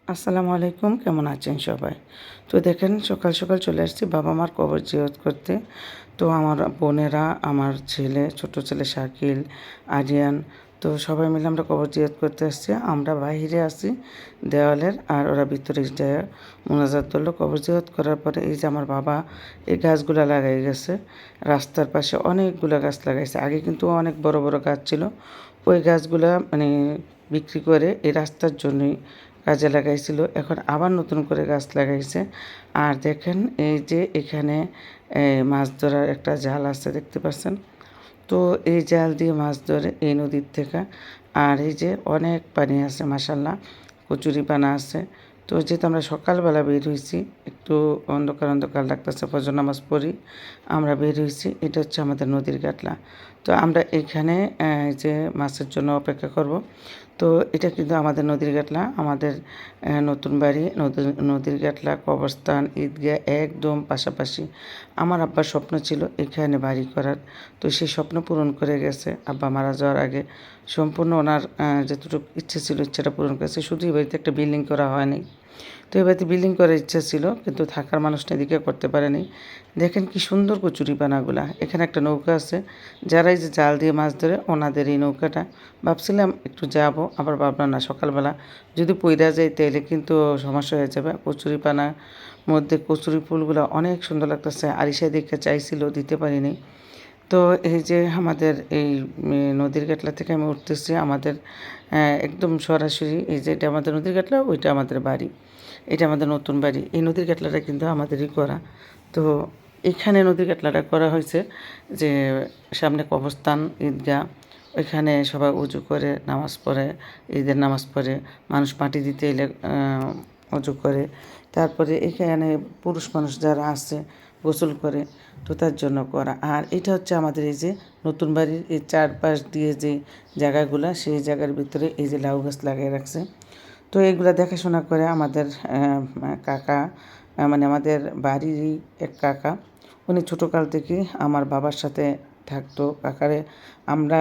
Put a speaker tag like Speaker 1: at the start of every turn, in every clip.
Speaker 1: আসসালামু আলাইকুম, কেমন আছেন সবাই? তো দেখেন সকাল সকাল চলে আসছি বাবা মার কবর জিয়ারত করতে। তো আমার বোনেরা, আমার ছেলে, ছোট ছেলে শাকিল, আরিয়ান, তো সবাই মিলে আমরা কবর জিয়ারত করতে আসছি। আমরা বাহিরে আছি দেওয়ালের, আর ওরা ভিতরে যায় মোনাজাত ধরলো। কবর জিয়ারত করার পরে এই যে আমার বাবা এই গাছগুলা লাগাই গেছে। রাস্তার পাশে অনেকগুলা গাছ লাগাইছে। আগে কিন্তু অনেক বড় বড় গাছ ছিল। ওই গাছগুলা মানে বিক্রি করে এই রাস্তার জন্যই কাজে লাগাইছিল। এখন আবার নতুন করে গাছ লাগাইছে। আর দেখেন এই যে এখানে মাছ ধরার একটা জাল আছে, দেখতে পাচ্ছেন? তো এই জাল দিয়ে মাছ ধরে এই নদীর থেকে। আর এই যে অনেক পানি আছে মাশাল্লাহ, কচুরিপানা আছে। তো যেহেতু আমরা সকালবেলা বের হয়েছি, একটু অন্ধকার অন্ধকার লাগতেছে, ফজর নামাজ পড়ি আমরা বের হয়েছি। এটা হচ্ছে আমাদের নদীর ঘাটলা। তো আমরা এখানে যে মাছের জন্য অপেক্ষা করব। তো এটা কিন্তু আমাদের নদীর ঘাটলা, আমাদের নতুন বাড়ি নদীর ঘাটলা, কবরস্থান, ঈদগাহ একদম পাশাপাশি। আমার আব্বার স্বপ্ন ছিল এখানে বাড়ি করার। তো সেই স্বপ্ন পূরণ করে গেছে আব্বা মারা যাওয়ার আগে। সম্পূর্ণ ওনার যতটুকু ইচ্ছে ছিল ইচ্ছাটা পূরণ করেছে। শুধু এই বাড়িতে একটা বিল্ডিং করা হয়নি। তো এই বাড়িতে বিল্ডিং করার ইচ্ছা ছিল, কিন্তু থাকার মানুষটা এদিকে করতে পারেনি। দেখেন কি সুন্দর কচুরিপানাগুলা। এখানে একটা নৌকা আছে, যারা এই যে জাল দিয়ে মাছ ধরে ওনাদের এই নৌকাটা। ভাবছিলাম একটু যাব, আবার ভাবলাম না, সকালবেলা যদি পইরা যাই তাইলে কিন্তু সমস্যা হয়ে যাবে। কচুরিপানার মধ্যে কচুরি ফুলগুলো অনেক সুন্দর লাগতেছে। আরিশা দেখে চাইছিল, দিতে পারিনি। তো এই যে আমাদের এই নদীর ঘাটলা থেকে আমি উঠতেছি, আমাদের একদম সরাসরি এই যে এটা আমাদের নদীর ঘাটলা, ওইটা আমাদের বাড়ি, এটা আমাদের নতুন বাড়ি। এই নদীর ঘাটলাটা কিন্তু আমাদেরই করা। তো এখানে নদীর ঘাটলাটা করা হয়েছে যে সামনে কবরস্থান, ঈদগাহ, ওইখানে সবাই উজু করে নামাজ পড়ে, ঈদের নামাজ পড়ে। মানুষ মাটি দিতে এলে উজু করে। তারপরে এখানে পুরুষ মানুষ যারা আছে গোসল করে, তো তার জন্য করা। আর এটা হচ্ছে আমাদের এই যে নতুন বাড়ির এই চারপাশ দিয়ে যে জায়গাগুলো, সেই জায়গার ভিতরে এই যে লাউ গাছ লাগিয়ে রাখছে। তো এগুলো দেখাশোনা করে আমাদের কাকা, মানে আমাদের বাড়িরই এক কাকা। উনি ছোটোকাল থেকে আমার বাবার সাথে থাকতো। কাকারে আমরা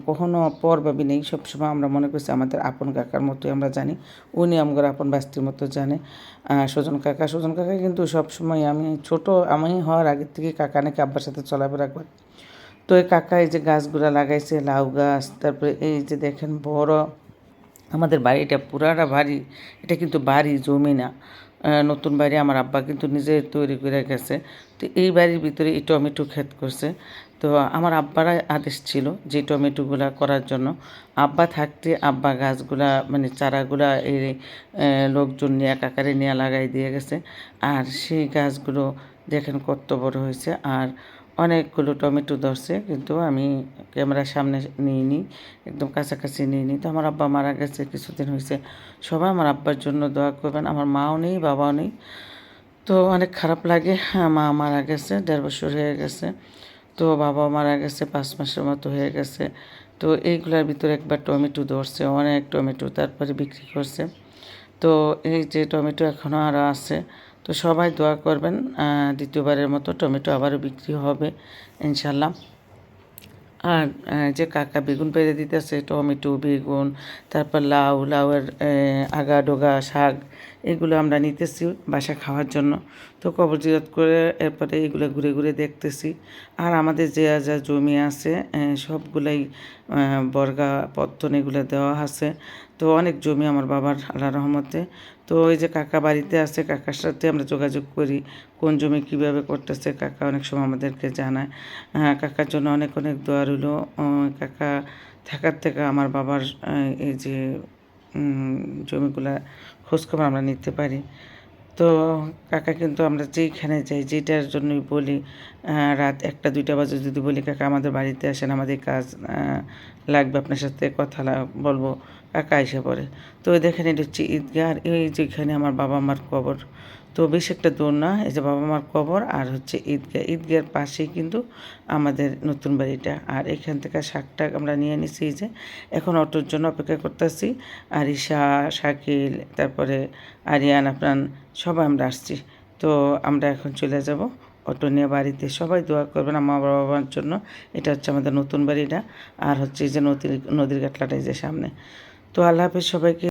Speaker 1: কখনো পর ভাবি নেই, সবসময় আমরা মনে করছি আমাদের আপন কাকার মতোই আমরা জানি। উনি আমার আপন বাস্তির মতো জানে। সজন কাকা কিন্তু সবসময় আমি হওয়ার আগের থেকে কাকা নাকি আব্বার সাথে চলাফেরা করে। তো এই কাকা এই যে গাছগুলা লাগাইছে, লাউ গাছ, তারপরে এই যে দেখেন বড় আমাদের বাড়িটা, পুরাটা বাড়ি, এটা কিন্তু বাড়ি, জমি না। নতুন বাড়ি আমার আব্বা কিন্তু নিজে তৈরি করে গেছে। তো এই বাড়ির ভিতরে এই টমেটো ক্ষেত করছে। তো আমার আব্বারা আদেশ ছিল যে টমেটোগুলা করার জন্য। আব্বা থাকতে আব্বা গাছগুলা মানে চারাগুলা এই লোকজন নিয়ে কাকারে নিয়ে লাগাই দিয়ে গেছে। আর সেই গাছগুলো দেখেন কত বড় হয়েছে। আর অনেকগুলো টমেটো ধরছে, কিন্তু আমি ক্যামেরার সামনে নিইনি, একদম কাছাকাছি নিইনি। তো আমার আব্বা মারা গেছে কিছুদিন হয়েছে। সবাই আমার আব্বার জন্য দোয়া করবেন। আমার মাও নেই, বাবাও নেই। তো অনেক খারাপ লাগে। মা মারা গেছে 1.5 বছর হয়ে গেছে। তো বাবাও মারা গেছে 5 মাসের মতো হয়ে গেছে। তো এইগুলার ভিতরে একবার টমেটো ধরছে, অনেক টমেটো, তারপরে বিক্রি করছে। তো এই যে টমেটো এখনও আরও আছে। তো সবাই দোয়া করবেন, দ্বিতীয়বারের মতো টমেটো আবারও বিক্রি হবে ইনশাল্লাহ। আর যে কাকা বেগুন পেড়ে দিতেছে, টমেটো, বেগুন, তারপর লাউয়ের আগা ডোগা শাক, এগুলো আমরা নিতেছি বাসা খাওয়ার জন্য। তো কবর জিয়ারত করে এরপরে এগুলো ঘুরে ঘুরে দেখতেছি। আর আমাদের যে যা জমি আছে সবগুলাই বর্গা পত্তন এগুলো দেওয়া আছে। তো অনেক জমি আমার বাবার, আল্লাহ রহমতে। তো ওই যে কাকা বাড়িতে আছে, কাকার সাথে আমরা যোগাযোগ করি, কোন জমি কীভাবে করতেছে কাকা অনেক সময় আমাদেরকে জানায়। কাকার জন্য অনেক অনেক দোয়া রইল। কাকা থাকার থেকে আমার বাবার এই যে জমিগুলা খোঁজখবর আমরা নিতে পারি। তো কাকা কিন্তু আমরা যেইখানে যাই, যেটার জন্যই বলি, রাত 1টা 2টা বাজে যদি বলি কাকা আমাদের বাড়িতে আসেন, আমাদের কাজ লাগবে, আপনার সাথে কথা বলবো, কাকা এসে পড়ে। তো দেখেন এটা হচ্ছে ঈদগাহ, আর এই যেখানে আমার বাবা মার কবর। তো বেশ একটা দূর না, এই যে বাবা মার কবর আর হচ্ছে ঈদগাহ, ঈদগাহের পাশেই কিন্তু আমাদের নতুন বাড়িটা। আর এখান থেকে শাক আমরা নিয়ে নিছি, যে এখন অটোর জন্য অপেক্ষা করতেছি। আরিশা, শাকিল, তারপরে আরিয়ান, আফরান, সবাই আমরা আসছি। তো আমরা এখন চলে যাব অটো নিয়ে বাড়িতে। সবাই দোয়া করবেন আমার বাবার জন্য। এটা হচ্ছে আমাদের নতুন বাড়িটা, আর হচ্ছে এই যে নদীর ঘাটলাটা এই যে সামনে। তো আল্লাহ হাফেজ সবাইকে।